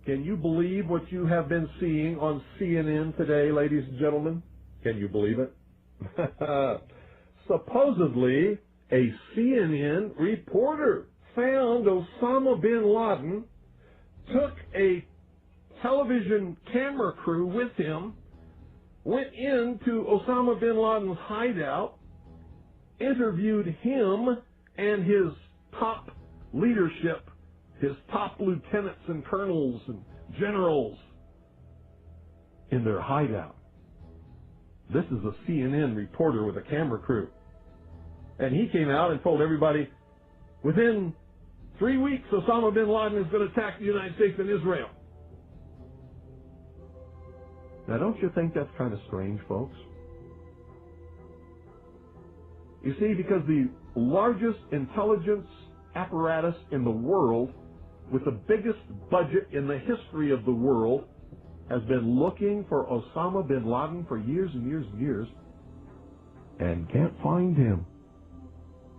Can you believe what you have been seeing on CNN today, ladies and gentlemen? Can you believe it? Supposedly, a CNN reporter found Osama bin Laden, took a television camera crew with him, went into Osama bin Laden's hideout, interviewed him and his top leadership, his top lieutenants and colonels and generals in their hideout. This is a CNN reporter with a camera crew. And he came out and told everybody, within 3 weeks, Osama bin Laden is going to attack the United States and Israel. Now, don't you think that's kind of strange, folks? You see, because the largest intelligence apparatus in the world, with the biggest budget in the history of the world, has been looking for Osama bin Laden for years and years and years, and can't find him.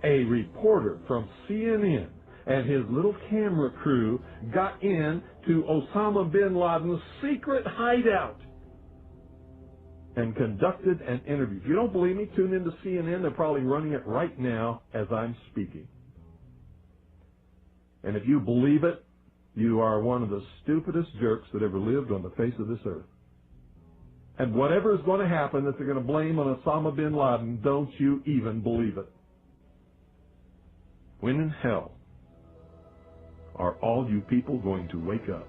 A reporter from CNN and his little camera crew got in to Osama bin Laden's secret hideout and conducted an interview. If you don't believe me, tune into CNN. They're probably running it right now as I'm speaking. And if you believe it, you are one of the stupidest jerks that ever lived on the face of this earth. And whatever is going to happen that they're going to blame on Osama bin Laden, don't you even believe it. When in hell are all you people going to wake up?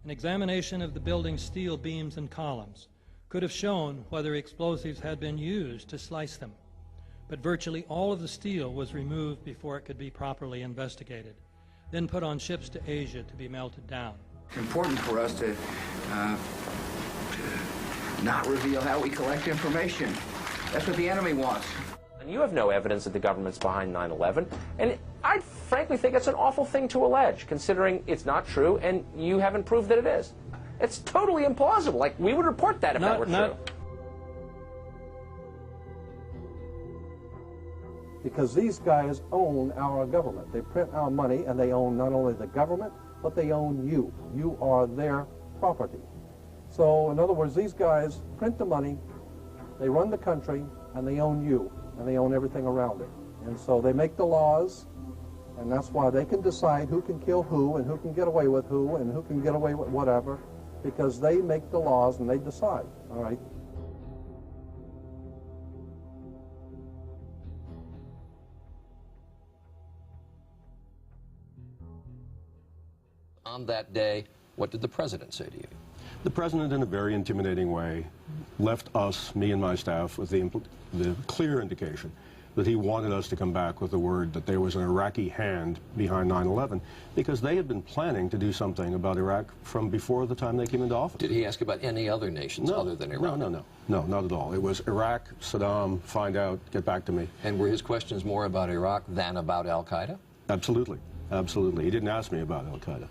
An examination of the building's steel beams and columns could have shown whether explosives had been used to slice them, but virtually all of the steel was removed before it could be properly investigated, then put on ships to Asia to be melted down. It's important for us to not reveal how we collect information. That's what the enemy wants. And you have no evidence that the government's behind 9/11, and I frankly think it's an awful thing to allege, considering it's not true and you haven't proved that it is. It's totally implausible. Like, we would report that if that were true. Because these guys own our government. They print our money, and they own not only the government, but they own you. You are their property. So, in other words, these guys print the money, they run the country, and they own you, and they own everything around it. And so they make the laws, and that's why they can decide who can kill who, and who can get away with who, and who can get away with whatever, because they make the laws and they decide, all right? On that day, what did the president say to you? The president, in a very intimidating way, left us, me and my staff, with the clear indication that he wanted us to come back with the word that there was an Iraqi hand behind 9/11, because they had been planning to do something about Iraq from before the time they came into office. Did he ask about any other nations other than Iraq? No, not at all. It was Iraq, Saddam, find out, get back to me. And were his questions more about Iraq than about al-Qaeda? Absolutely. Absolutely. He didn't ask me about al-Qaeda.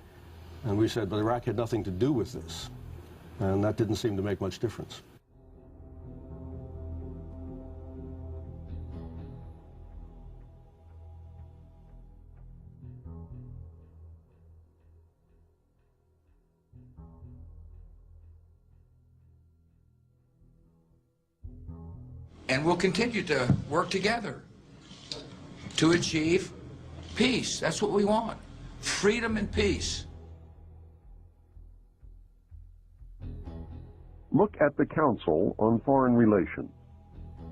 And we said, but Iraq had nothing to do with this. And that didn't seem to make much difference. And we'll continue to work together to achieve peace. That's what we want. Freedom and peace. Look at the Council on Foreign Relations.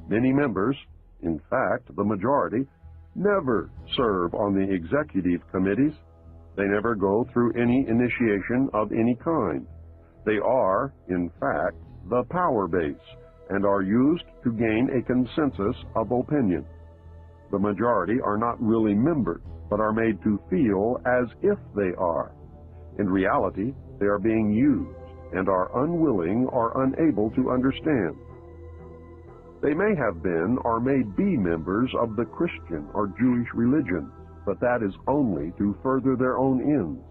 Many members, in fact, the majority, never serve on the executive committees. They never go through any initiation of any kind. They are, in fact, the power base and are used to gain a consensus of opinion. The majority are not really members, but are made to feel as if they are. In reality, they are being used and are unwilling or unable to understand. They may have been or may be members of the Christian or Jewish religion, but that is only to further their own ends.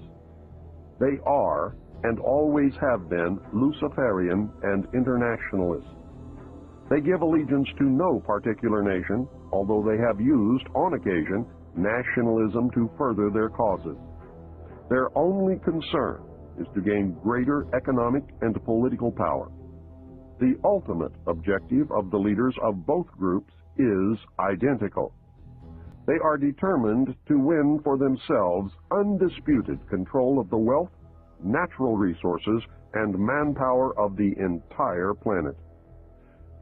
They are and always have been Luciferian and internationalists. They give allegiance to no particular nation, although they have used, on occasion, nationalism to further their causes. Their only concern is to gain greater economic and political power. The ultimate objective of the leaders of both groups is identical. They are determined to win for themselves undisputed control of the wealth, natural resources, and manpower of the entire planet.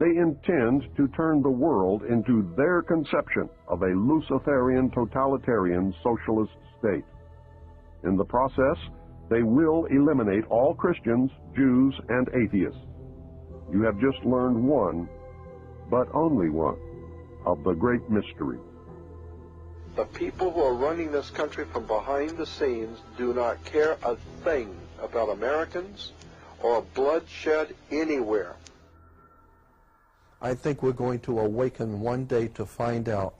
They intend to turn the world into their conception of a Luciferian totalitarian socialist state. In the process, they will eliminate all Christians, Jews, and atheists. You have just learned one, but only one, of the great mystery. The people who are running this country from behind the scenes do not care a thing about Americans or bloodshed anywhere. I think we're going to awaken one day to find out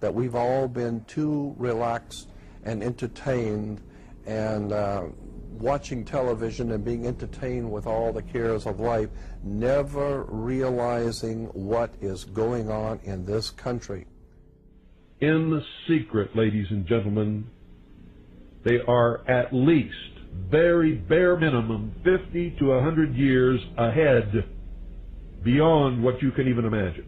that we've all been too relaxed and entertained and watching television and being entertained with all the cares of life, never realizing what is going on in this country. In the secret, ladies and gentlemen, they are at least, very bare minimum, 50 to 100 years ahead, beyond what you can even imagine.